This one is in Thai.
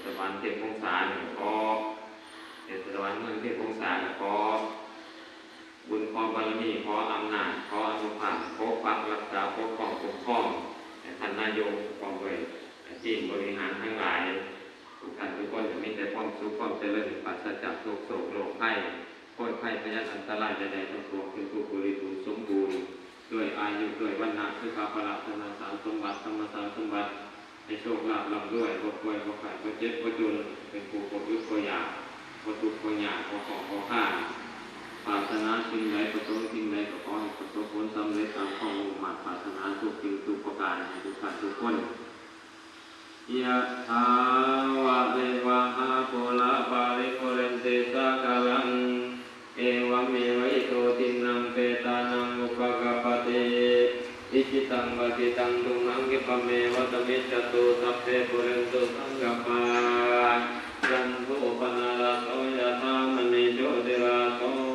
ศบาลเทพพงษาเนี่ยขอเทศบาลเมืองเทพพงษาเนี่ยขอบุญขอบารมีขออำนาจขออนุภาพปกปักรักษาปกป้องคุ้มครองท่านนายกปกป้องด้วยทีมบริหารทั้งหลายทุกท่านทุกคนจะมีแต่ความสุขความเจริญปราศจากโศกโรคภัยพ้นภัยพยาธิอันตรายใดๆทั้งปวงเป็นผู้บริบูรณ์สมบูรณ์ด้วยอายุด้วยวรรณะด้วยภาพละธนสารสมบัติธรรมสารสมบัติให้โชคลาภร่ำรวยบ่ป่วยบ่ไข้บ่เจ็บบ่จนเป็นผู้ปกยุทธปยาบ่ทุกข์บ่ยากบ่ขอบ่ข้าปรารถนาสิ่งใดประสงค์สิ่งใดก็ขอให้ประสบผลสำเร็จตามความมุ่งมั่นปรารถนาทุกสิ่งทุกประการให้ทุกท่านทุกคนยะถาวะเลวะหาปุระปาริปุเรนติสากะลังเอวะเมวะอิโตตินังเปตานังอุปกปปติอิจิตังปฏิตังตุมังคิปะเมวะตมิจจตุสัพเพปุเรนตุสังกปาจันโทปนะระโสยะธามณีโชติราโส